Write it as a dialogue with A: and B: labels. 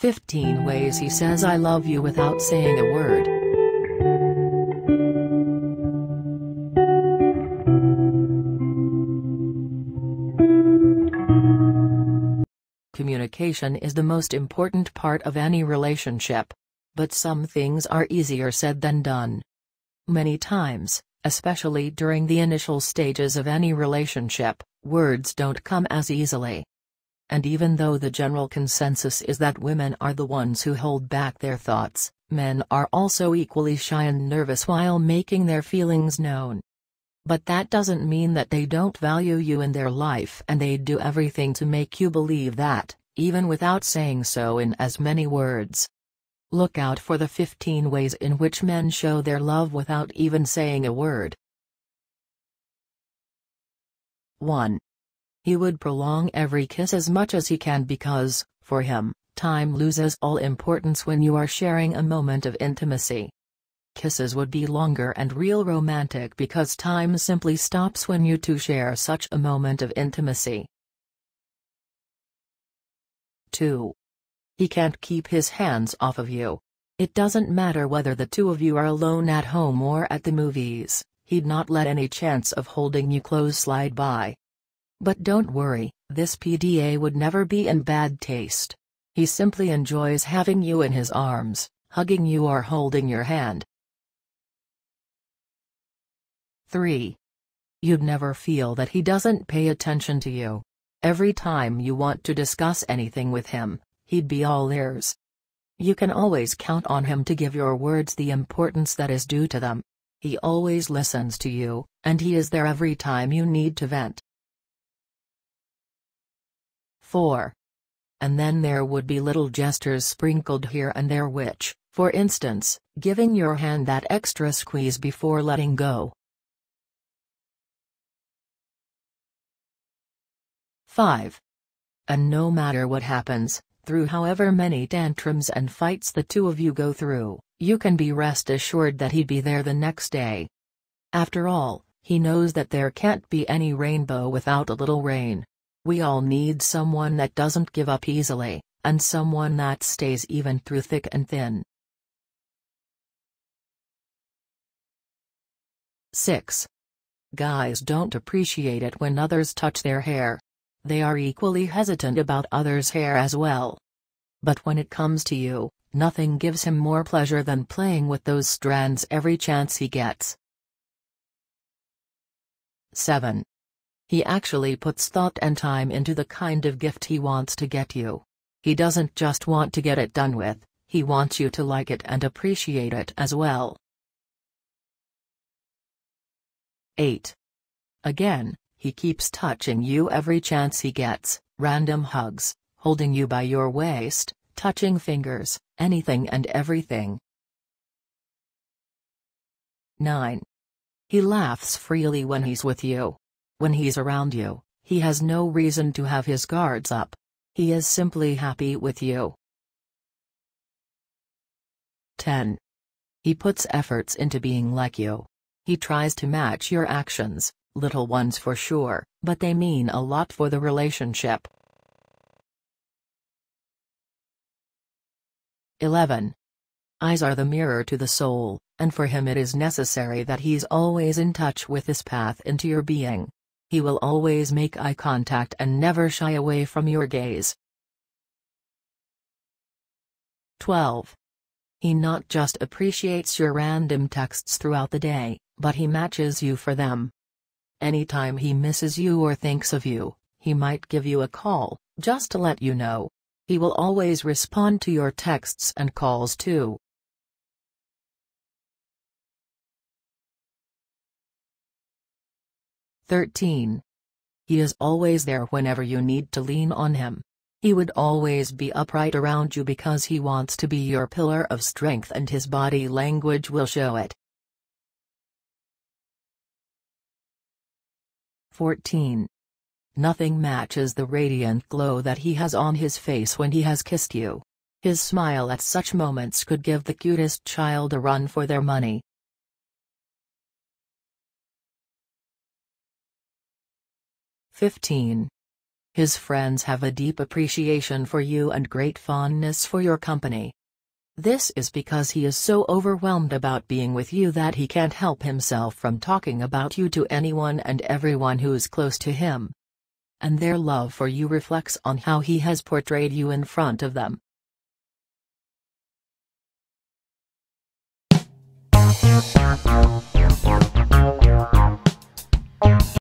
A: 15 ways he says I love you without saying a word. Communication is the most important part of any relationship. But some things are easier said than done. Many times, especially during the initial stages of any relationship, words don't come as easily. And even though the general consensus is that women are the ones who hold back their thoughts, men are also equally shy and nervous while making their feelings known. But that doesn't mean that they don't value you in their life and they'd do everything to make you believe that, even without saying so in as many words. Look out for the 15 ways in which men show their love without even saying a word. 1. He would prolong every kiss as much as he can because, for him, time loses all importance when you are sharing a moment of intimacy. Kisses would be longer and real romantic because time simply stops when you two share such a moment of intimacy. 2. He can't keep his hands off of you. It doesn't matter whether the two of you are alone at home or at the movies, he'd not let any chance of holding you close slide by. But don't worry, this PDA would never be in bad taste. He simply enjoys having you in his arms, hugging you or holding your hand. 3. You'd never feel that he doesn't pay attention to you. Every time you want to discuss anything with him, he'd be all ears. You can always count on him to give your words the importance that is due to them. He always listens to you, and he is there every time you need to vent. 4. And then there would be little gestures sprinkled here and there which, for instance, giving your hand that extra squeeze before letting go. 5. And no matter what happens, through however many tantrums and fights the two of you go through, you can be rest assured that he'd be there the next day. After all, he knows that there can't be any rainbow without a little rain. We all need someone that doesn't give up easily, and someone that stays even through thick and thin. 6. Guys don't appreciate it when others touch their hair. They are equally hesitant about others' hair as well. But when it comes to you, nothing gives him more pleasure than playing with those strands every chance he gets. 7. He actually puts thought and time into the kind of gift he wants to get you. He doesn't just want to get it done with, he wants you to like it and appreciate it as well. 8. Again, he keeps touching you every chance he gets, random hugs, holding you by your waist, touching fingers, anything and everything. 9. He laughs freely when he's with you. When he's around you, he has no reason to have his guards up. He is simply happy with you. 10. He puts efforts into being like you. He tries to match your actions, little ones for sure, but they mean a lot for the relationship. 11. Eyes are the mirror to the soul, and for him it is necessary that he's always in touch with this path into your being. He will always make eye contact and never shy away from your gaze. 12. He not just appreciates your random texts throughout the day, but he matches you for them. Anytime he misses you or thinks of you, he might give you a call, just to let you know. He will always respond to your texts and calls too. 13. He is always there whenever you need to lean on him. He would always be upright around you because he wants to be your pillar of strength and his body language will show it. 14. Nothing matches the radiant glow that he has on his face when he has kissed you. His smile at such moments could give the cutest child a run for their money. 15. His friends have a deep appreciation for you and great fondness for your company. This is because he is so overwhelmed about being with you that he can't help himself from talking about you to anyone and everyone who is close to him. And their love for you reflects on how he has portrayed you in front of them.